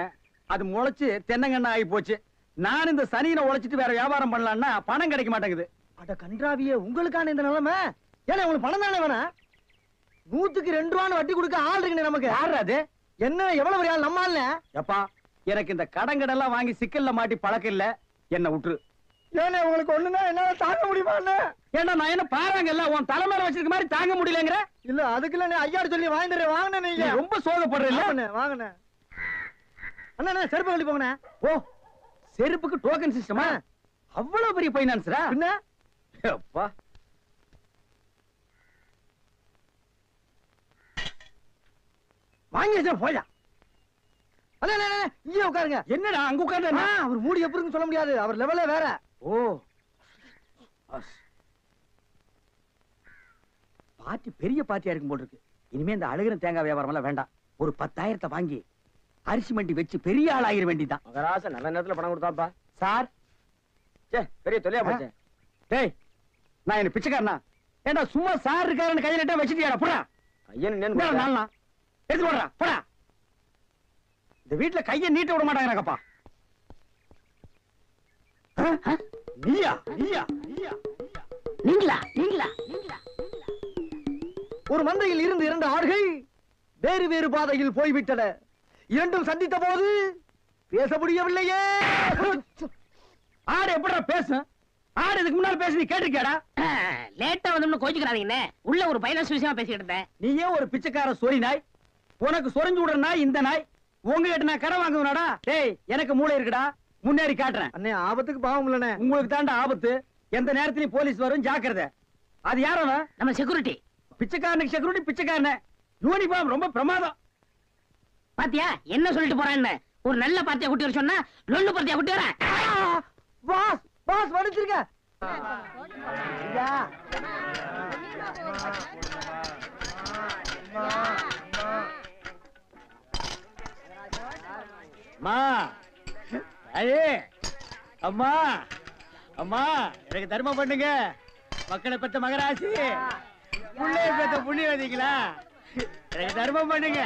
அது முளைச்சு தென்னங்கண்ணா ஆகி போச்சு. நான் இந்த சனியில உழைச்சிட்டு வேற வியாபாரம் பண்ணலாம்னா பணம் கிடைக்க மாட்டேங்குது. அட கன்றாவியே, உங்களுக்கான இந்த நிலைமை. ஏன்னா உங்களுக்கு பணம் தானே வேணா? 100க்கு 2 ரூபான்னு வட்டி கொடுக்க ஆள் இருக்குங்க நமக்கு. யாரு அது? என்ன எவ்வளவு பெரிய ஆள்? நம்ம ஆள்ல. எப்பா, எனக்கு இந்த கடங்கடெல்லாம் வாங்கி சிக்கல்ல மாட்டி பழக்கம் இல்ல. என்ன விட்டுரு. ஏன்னா உங்களுக்கு ஒண்ணுன்னா என்னால தாங்க முடியுமா? ஏன்னா நான் என்ன பாறாங்கல்ல உன் தலைமையில வச்சிருக்க மாதிரி தாங்க முடியலங்கிற? இல்ல அதுக்குள்ள நீ ஐயாரு சொல்லி வாங்கிட்டு வாங்கினே. நீங்க ரொம்ப சோகப்படுறீங்க. வாங்கினே அண்ணா, செருப்பு கழட்டி போங்கண்ணே. ஓ, செருப்புக்கு டோக்கன் சிஸ்டமா? அவ்வளவு பெரிய பைனான்ஸ்ரா? என்ன அப்பா, வாங்கி வச்சா போயா. இங்கே உட்காருங்க. என்னடா அங்க உட்கார்ந்து? அவர் மூடி எப்படின்னு சொல்ல முடியாது. அவர் லெவலே வேற. ஓ, பார்ட்டி பெரிய பார்ட்டியா இருக்கும் போல இருக்கு. இனிமே இந்த அழுகிற தேங்காய் வியாபாரம் எல்லாம் வேண்டாம். ஒரு 10,000 வாங்கி அரிசி மண்டி வச்சு பெரிய ஆள் ஆகிற வேண்டிதான். மகராச நல்ல நேரத்துல பணம் கொடுத்தாப்பா. சார், பெரிய தொல்லையா போச்சு. டேய், நான் என்ன பிச்சைக்காரனா? ஏண்டா சும்மா சார் இருக்காருன்னு கையில நட்டா வச்சுட்டியாடா? போடா. ஐயன் எடுத்து போடுறா, போடா. இந்த வீட்டுல கையை நீட்ட விட மாட்டாங்கப்பா. நீயா நீயா நீங்களா ஒரு மந்தையில் இருந்து 2 ஆடுகள் வேறு வேறு பாதையில் போய்விட்டன. இரண்டும் சந்தித்த போது பேச முடியவில்லையே. ஆடு எப்படா பேசும்? ஆடு இதுக்கு முன்னால பேசி நீ கேட்டிருக்கியாடா? லேட்டா வந்தோம்னு கோச்சுக்கிறாதீங்கண்ணே. உள்ள ஒரு பைனான்ஸ் விஷயமா பேசிக்கிட்டு இருந்தேன். நீ ஏன் ஒரு பிச்சைக்கார சொறி நாய்? உனக்கு சொரிஞ்சு விடுற நாய் இந்த நாய். உங்ககிட்ட நான் கடை வாங்குவேனாடா? டேய், எனக்கு மூளை இருக்குடா, முன்னேறி காட்டுறேன். அண்ணே, ஆபத்துக்கு பாவம் இல்லனே. உங்களுக்கு தாண்டா ஆபத்து. எந்த நேரத்திலயும் போலீஸ் வரும், ஜாக்கிரதை. அது யாரவன்? நம்ம செக்யூரிட்டி. பிச்சைக்காரனுக்கு செக்யூரிட்டி பிச்சைக்காரன. யூனிஃபார்ம் ரொம்ப பிரமாதம். பாத்தியா என்ன சொல்லிட்டு போறான்னு? ஒரு நல்ல பார்ட்டியா குட்டி வர சொன்னா லொல்லு பார்ட்டியா குட்டி வரேன். பாஸ் பாஸ் வடிச்சிருக்க. ஐயா அம்மா, ஐயே, அம்மா, அம்மா, எனக்கு தர்மம் பண்ணுங்க. மக்களை பெற்ற மகராசி, புள்ளைய பெற்ற புண்ணியவதிங்களா, எனக்கு தர்மம் பண்ணுங்க.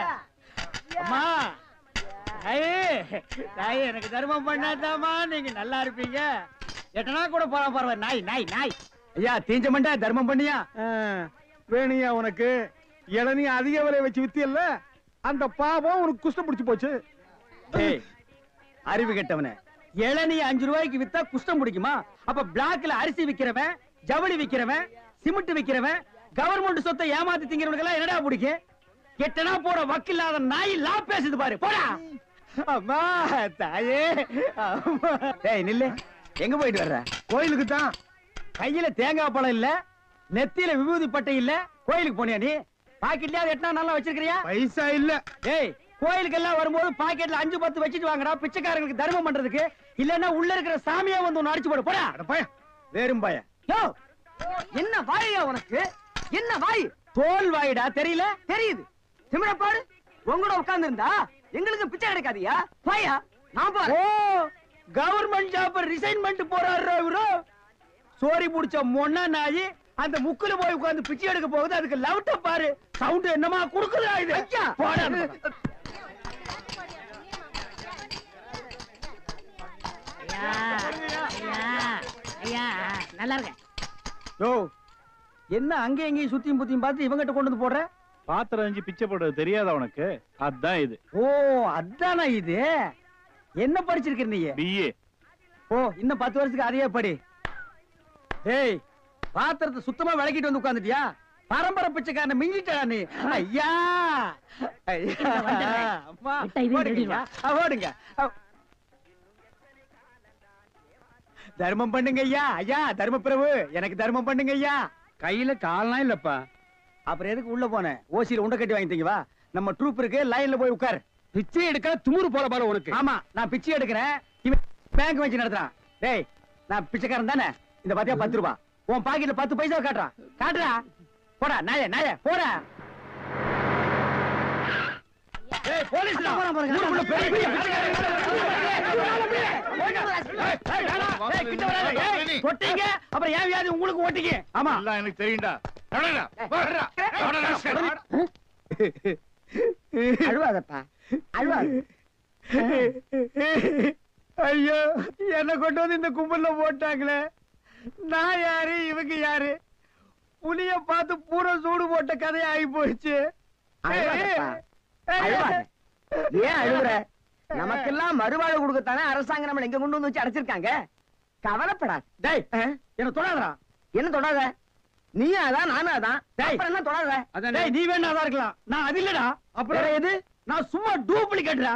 அம்மா, ஐயே, தாயே, எனக்கு தர்மம் பண்ணாதாம்மா நீங்க நல்லா இருப்பீங்க. எட்டனா கூட போறா பரவாயில்ல. நாய் நாய் நாய். ஐயா, தீஞ்ச மண்டா தர்மம் பண்ணியா? வேணியா உனக்கு இளநீ அதிக விலை வச்சு வித்தியல்ல, அந்த பாவம் உனக்கு குஷ்டம் பிடிச்சு போச்சு. ஏய், அறிவு கெட்டவனே, இளநீ 5 ரூபாய்க்கு வித்தா குஷ்டம் பிடிக்குமா? அப்ப பிளாக்ல அரிசி விக்கிறவன், ஜவுளி விக்கிறவன், சிமெண்ட் விக்கிறவன், கவர்மெண்ட் சொத்தை ஏமாத்தி திங்கிறவனுக்கு எல்லாம் என்னடா பிடிக்கும்? எட்டனா போற வக்கில்லாத நாய் லா பேசுது பாரு. போடா. அம்மா, தாயே, அம்மா. ஏய் நில்லு, எங்க போயிட்டு வர்ற? கோயிலுக்கு தான். கையில தேங்காய் பழம் இல்ல, நெத்தியில விபூதி பட்டை இல்ல, கோயிலுக்கு போனியா நீ? பாக்கெட்லயா எட்டனா நல்லா வச்சிருக்கிறியா? பைசா இல்ல. ஏய், கோயிலுக்கு எல்லாம் வரும்போது பாக்கெட்ல 5-10 வச்சிட்டு வாங்கடா, பிச்சைக்காரங்களுக்கு தர்மம் பண்றதுக்கு. இல்லன்னா உள்ள இருக்கிற சாமியா வந்து ஒன்னு அடிச்சு போடு. போடா. வேறும் பாய. யோ, என்ன வாயா உனக்கு? என்ன வாய்? தோல் வாயிடா, தெரியல? தெரியுது. திமிர பாரு. உங்களோட உட்கார்ந்து இருந்தா எங்களுக்கு பிச்சை கிடைக்காதியா? வாயா, நான் பாரு. ஓ, கவர்மெண்ட் ஜாப் ரிசைன் பண்ணிட்டு போறாரு இவரு. சோரி புடிச்ச மொன்னா நாயி அந்த முக்குல போய் உட்கார்ந்து பிச்சை எடுக்க போகுது. அதுக்கு லவுட்ட பாரு. சவுண்ட் என்னமா குடுக்குதா இது? ஐயா, போடா. ஐயா நல்லா இருக்கேன். யோ, என்ன அங்க எங்கேயும் சுத்தியும் புத்தியும் பார்த்து இவங்கிட்ட கொண்டு வந்து போடுற? பாத்திரம் அஞ்சு பிச்சை போடுறது தெரியாதா உனக்கு? அதான் இது. ஓ, அதானா இது? என்ன படிச்சிருக்க நீ? பிஏ. ஓ, இன்னும் 10 வருஷத்துக்கு அதையே படி. ஏய், பாத்திரத்தை சுத்தமா விளக்கிட்டு வந்து உட்கார்ந்துட்டியா? பரம்பரை பிச்சைக்காரனை மிஞ்சிட்டா நீ. ஐயா, ஐயா, அம்மா, ஓடுங்க, ஓடுங்க. தர்மம் பண்ணுங்க ஐயா. ஐயா, தர்ம பிரபு, எனக்கு தர்மம் பண்ணுங்க ஐயா. கையில கால்லாம் இல்லப்பா. அப்புறம் எதுக்கு உள்ள போனேன்? ஓசியில உண்டை கட்டி வாங்கிட்டீங்க. வா, நம்ம ட்ரூப் இருக்கு, லைன்ல போய் உட்கார். பிச்சை எடுக்க துமுறு போல பாரு உனக்கு. ஆமா, நான் பிச்சை எடுக்கிறேன், இவன் பேங்க் வச்சு நடத்துறான். டேய், நான் பிச்சைக்காரன் தானே? இந்த பாத்தியா 10 ரூபாய். உன் பாக்கெட்ல 10 பைசா காட்டுறா. காட்டுறா. போடா நாயே, நாயே, போடா. ஏய், போலீஸ் ஊருக்குள்ள பெரிய பெரிய தொட்டீங்க, அப்புறம் ஏன் வியாதி உங்களுக்கு ஓட்டிங்க? ஆமா, எல்லாம் எனக்கு தெரியும்டா. அழுவாதப்பா, அழுவாத. ஐயோ, என்ன கொண்டு வந்து இந்த கும்பல்ல போட்டாங்களே. நான் யாரு, இவங்க யாரு? புலிய பார்த்து பூரா சூடு போட்ட கதையா ஆகி போச்சு. அழுவாதப்பா, அழுவாத. ஏன் அழுகுற? நமக்கெல்லாம் மறுவாழ்வு கொடுக்கத்தானே அரசாங்கம் நம்மள எங்க கொண்டு வந்து வச்சு அடைச்சிருக்காங்க. கவலைப்படாத. டேய், என்ன தொடாதடா. என்ன தொடாத? நீயும் அதான், நானும் அதான். டேய். அப்புறம் என்ன தொடாத? டேய், நீ வேணா அதான் இருக்கலாம், நான் அது இல்லடா. அப்புறம் வேற எது? நான் சும்மா டூப்ளிகேட்டா.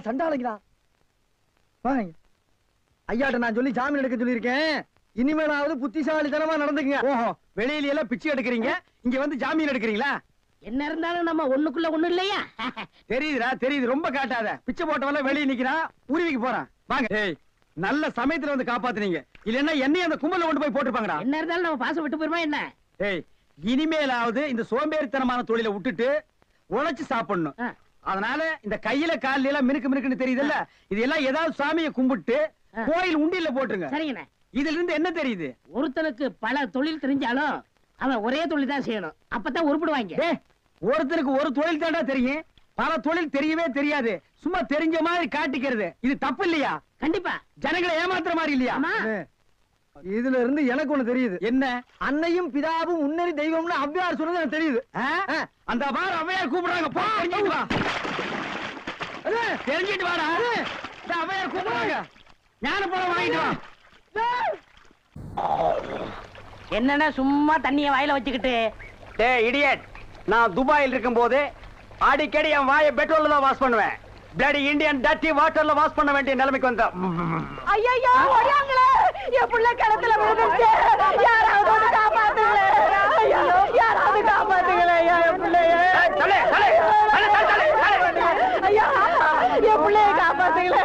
சண்டாளங்களா, ஐயாட்ட நான் சொல்லி ஜாமீன் எடுக்க சொல்லியிருக்கேன். இனிமேலாவது புத்திசாலித்தனமா நடந்துக்குங்க. ஓஹோ, வெளியில எல்லாம் பிச்சை எடுக்கிறீங்க, இங்க வந்து ஜாமீன் எடுக்கிறீங்களா? என்ன இருந்தாலும் நம்ம ஒண்ணுக்குள்ள ஒண்ணு இல்லையா? தெரியுதுடா, தெரியுது. ரொம்ப காட்டாத. பிச்சை போட்டவெல்லாம் வெளியே நிக்கிறான், உருவிக்கு போறான். வாங்க. ஏய், நல்ல சமயத்துல வந்து காப்பாத்துனீங்க. இல்லன்னா என்னையும் அந்த கும்பல்ல கொண்டு போய் போட்டுருப்பாங்கடா. என்ன இருந்தாலும் நம்ம பாசம் விட்டு போயிருமா என்ன? ஏய், இனிமேலாவது இந்த சோம்பேறித்தனமான தொழிலை விட்டுட்டு உழைச்சு சாப்பிடணும். அதனால இந்த கையில கால்ல எல்லாம் மினுக்கு மினுக்குன்னு தெரியுதுல்ல, இதெல்லாம் ஏதாவது சாமியை கும்பிட்டு கோயில் உண்டியில போட்டுருங்க. சரிங்கண்ணே. இதுல இருந்து என்ன தெரியுது? ஒருத்தனுக்கு பல தொழில் தெரிஞ்சாலும் அவன் ஒரே தொழில் தான் செய்யணும், அப்பதான் உருப்பிடுவாங்க. ஒருத்தருக்கு ஒரு தொழில் தாண்டா தெரியும், பல தொழில் தெரியவே தெரியாது. சும்மா தெரிஞ்ச மாதிரி காட்டிக்கிறது இது தப்பு இல்லையா? கண்டிப்பா. ஜனங்களை ஏமாத்துற மாதிரி இல்லையா? இதுல இருந்து எனக்கு ஒண்ணு தெரியுது. என்ன? அன்னையும் பிதாவும் உன்னறி தெய்வம்னு ஔவையார் சொன்னது எனக்கு தெரியுது. அந்த பார் ஔவையார் கூப்பிடுறாங்க, போ தெரிஞ்சிட்டு வா. தெரிஞ்சிட்டு வாடா. ஔவையார் கூப்பிடுறாங்க, ஞானப்பழம் வாங்கிட்டு வா. என்னன்னா சும்மா தண்ணிய வாயில வச்சுக்கிட்டு. டேய் இடியட், நான் துபாயில் இருக்கும் போது அடிக்கடி என் வாயை பெட்ரோல்ல தான் வாஷ் பண்ணுவேன். பிளடி இந்தியன் டர்ட்டி வாட்டர்ல வாஷ் பண்ண வேண்டிய நிலைமைக்கு வந்தேன். ஐயோ ஓடியாங்களே, என் புள்ள கிணத்துல விழுந்துச்சு. யாராவது வந்து காப்பாத்துங்களே. ஐயோ யாராவது காப்பாத்துங்களே. என் பிள்ளைய ஐயா, என் பிள்ளைய காப்பாத்துங்களே.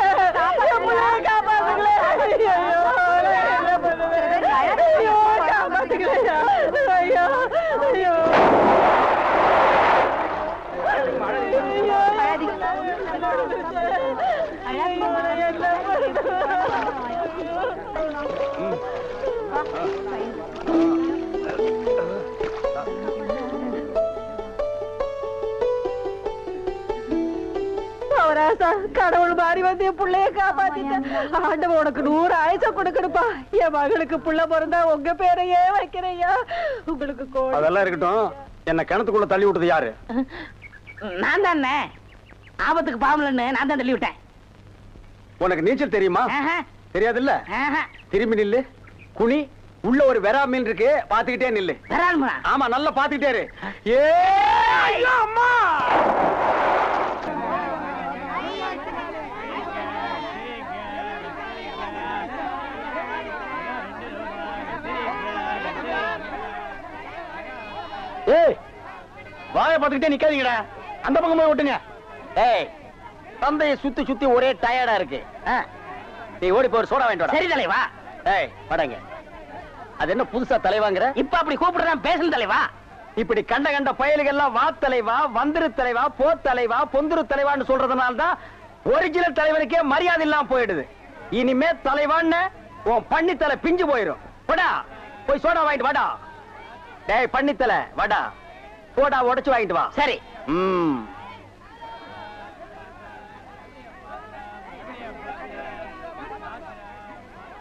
என் பிள்ளைய காப்பாத்துங்களே. ஐயோ காப்பாத்துங்களே. ஐயோ ஐயோ கடவுள் மாறி வந்து என் பிள்ளைய காப்பாத்திட்டேன். ஆண்டவன் உனக்கு 100 ஆயுசம் கொடுக்கணுப்பா. என் மகளுக்கு புள்ள பிறந்தா உங்க பேரையே வைக்கிறையா. உங்களுக்கு அதெல்லாம் இருக்கட்டும், என்ன கிணத்துக்குள்ள தள்ளி விட்டது யாரு? நான் தானே, ஆபத்துக்கு பாவலன்னு நான் தான் தள்ளி விட்டேன். உனக்கு நீச்சல் தெரியுமா? தெரியாது இல்ல. திரும்பி நில்லு, குனி. உள்ள ஒரு வெரா மீன் இருக்கு, பாத்துக்கிட்டே நில்லு. ஆமா, நல்லா பாத்துக்கிட்டே இரு. ஏ அம்மா, ஏய் வாயை பாத்துக்கிட்டே நிக்காதீங்கடா, அந்த பக்கம் போய் விட்டுங்க. ஏய், தந்தையை சுத்தி சுத்தி ஒரே டயர்டா இருக்கு. நீ ஓடி போய் சோடா வாங்கிட்டு வா. சரி தலைவா. ஏய் படங்க, அது என்ன புதுசா தலைவாங்கற? இப்ப அப்படி கூப்பிடுறான், பேசணும் தலைவா. இப்படி கண்ட கண்ட பயலுகள் எல்லாம் வா தலைவா, வந்திரு தலைவா, போ தலைவா, பொந்துரு தலைவான்னு சொல்றதுனால தான் ஒரிஜினல் தலைவனுக்கே மரியாதை இல்லாம போயிடுது. இனிமே தலைவான்னு உன் பண்ணித்தலை பிஞ்சு போயிடும். போடா போய் சோடா வாங்கிட்டு வாடா. டேய் பண்ணித்தலை வாடா, போடா உடைச்சு வாங்கிட்டு வா. சரி.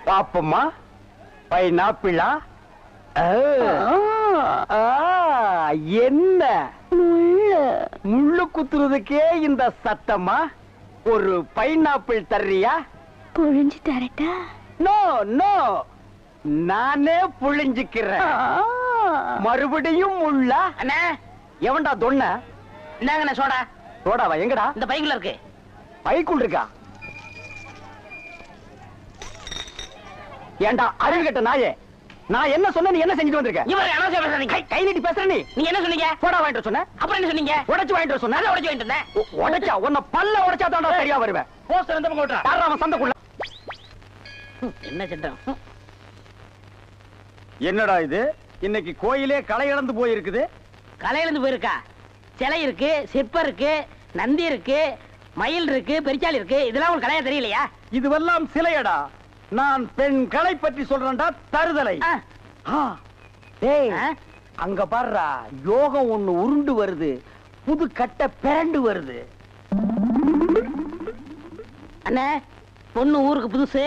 பாப்பம்மா, பைனாப்பிளா? என்ன முள்ளு குத்துறதுக்கே இந்த சத்தமா? ஒரு பைனாப்பிள் தர்றியா? புழிஞ்சு தரட்டா? நோ நோ, நானே புழிஞ்சுக்கிறேன். மறுபடியும் முள்ளா? அண்ணே, எவன்டா தொன்ன? இந்தாங்கண்ணே சோடா. சோடாவா? எங்கடா? இந்த பைக்குள்ள இருக்கு. பைக்குள் இருக்கா? ஏண்டா அறிவு கட்ட நாயே, நான் என்ன சொன்ன நீ என்ன செஞ்சுட்டு வந்திருக்க? இவர் அனாவசியம் பேசுறீங்க. கை நீட்டி பேசுற நீ. நீங்க என்ன சொன்னீங்க? சோடா வாங்கிட்டு சொன்ன. அப்புறம் என்ன சொன்னீங்க? உடைச்சு வாங்கிட்டு சொன்ன. உடைச்சு வாங்கிட்டு இருந்தேன். உடைச்சா உன்னை பல்ல உடைச்சா தான்டா சரியா வருவேன். போஸ்டர் எந்த பக்கம் ஓட்டா? யாரா அவன் சந்தைக்குள்ள? என்ன சட்டம்? என்னடா இது, இன்னைக்கு கோயிலே களை இழந்து போயிருக்குது. கலையில இருந்து போயிருக்கா? சிலை இருக்கு, சிற்பம் இருக்கு, நந்தி இருக்கு, மயில் இருக்கு, பெரிச்சாலி இருக்கு. இதெல்லாம் உங்களுக்கு கலையா தெரியலையா? இதுவெல்லாம் சிலையடா. நான் பெண் கலை பற்றி சொல்றேன்டா, தருதலை. டேய், அங்க பாருடா, யோகம் ஒண்ணு உருண்டு வருது, புது கட்ட பிறண்டு வருது. அண்ணே, பொண்ணு ஊருக்கு புதுசு,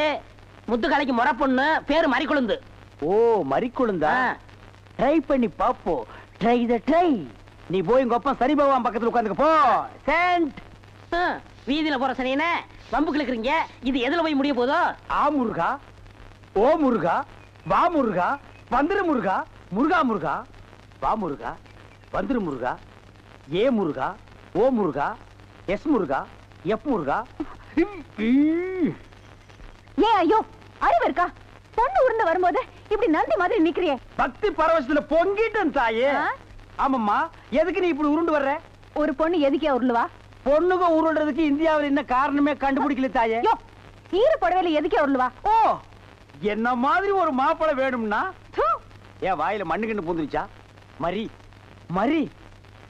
முத்து கலைக்கு முறை பொண்ணு, பேரு மறிக்குழுந்து. ஓ, மறிக்குழுந்தா? ட்ரை பண்ணி பாப்போம். ட்ரை த ட்ரை. நீ போய் உங்க அப்பா சரி பகவான் பக்கத்துல உட்காந்துக்க போ. சென்ட். வீதியில போற சனியனே வம்பு கிழக்குறீங்க. இது எதுல போய் முடிய போதோ? ஆ முருகா, ஓ முருகா, வா முருகா, வந்திரு முருகா, முருகா முருகா, வா முருகா, வந்திரு முருகா, ஏ முருகா, ஓ முருகா, எஸ் முருகா, எப் முருகா. ஏ ஐயோ, அறிவு இருக்கா? பொண்ணு உருண்டு வரும்போது இப்படி நந்தி மாதிரி நிக்கிறியே. பக்தி பரவசத்துல பொங்கிட்டேன் தாயே. ஆமாம்மா, எதுக்கு நீ இப்படி உருண்டு வர்ற? ஒரு பொண்ணு எதுக்கே உருளுவா? பொண்ணுங்க உருள்றதுக்கு இந்தியாவில் என்ன காரணமே கண்டுபிடிக்கல தாயே. ஈர புடவையில எதுக்கே உருளுவா? ஓ, என்ன மாதிரி ஒரு மாப்பிளை வேணும்னா ஏன் வாயில மண்ணுகின்னு பூந்துருச்சா? மரி மரி,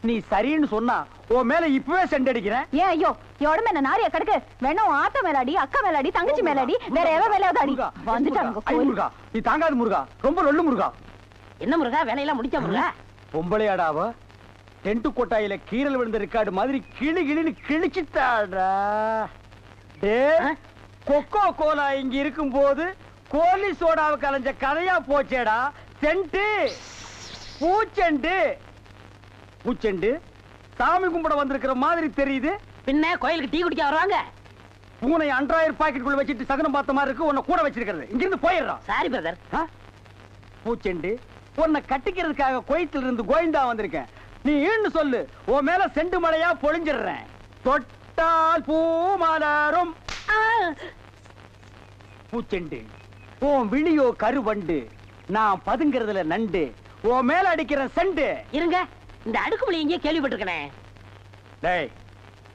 நீ சரின்னு சொன்னா உன் மேல இப்பவே சென்ட் அடிக்கிறேன். ஏன் ஐயோ, உடம்பு என்ன நாரியா கிடக்கு? வேணா ஆத்த மேலாடி, அக்கா மேலாடி, தங்கச்சி மேலாடி, வேற எவ மேலாவது அடி. வந்துட்டாங்க. முருகா, நீ தாங்காது முருகா, ரொம்ப லொல்லு முருகா. என்ன முருகா வேலையெல்லாம் முடிச்ச முருகா? பொம்பளையாடாவா டென்ட் கொட்டாயில கீரல் விழுந்த ரெக்கார்டு மாதிரி கிளி கிளின்னு கிழிச்சுட்டாடா. கொக்கோ கோலா இங்க இருக்கும் போது கோலி சோடாவை கலைஞ்ச கதையா போச்சேடா. சென்ட் பூச்செண்டு பூச்செண்டு சாமி கும்பிட வந்திருக்கிற மாதிரி தெரியுது. பின்ன கோயிலுக்கு டீ குடிக்க வருவாங்க. பூனை அன்றாயிரம் பாக்கெட்டுக்குள்ள வச்சுட்டு சகனம் பார்த்த மாதிரி இருக்கு. உன்னை கூட வச்சிருக்கிறது இங்கிருந்து போயிடுறான். Sorry brother. பூச்செண்டு உன்னை கட்டிக்கிறதுக்காக கோயத்தில் இருந்து கோயந்தா வந்திருக்கேன். நீ ஈன்னு சொல்லு, உன் மேல செண்டு மழையா பொழிஞ்சிடுறேன். தொட்டால் பூ மலரும். பூச்செண்டு உன் விழியோ கருவண்டு, நான் பதுங்கிறதுல நண்டு. உன் மேல அடிக்கிற செண்டு. இருங்க, இந்த அடுக்குமொழி எங்கேயே கேள்விப்பட்டிருக்கேன். டேய்,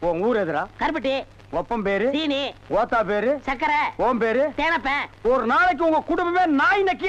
உன் ஊர் எதுரா? கருப்பட்டி. ஒப்பம் பேரு? சீனி. ஓத்தா பேரு? சக்கரை. ஓம் பேரு? தேனப்பேன். ஒரு நாளைக்கு உங்க குடும்பமே நாய் நக்கி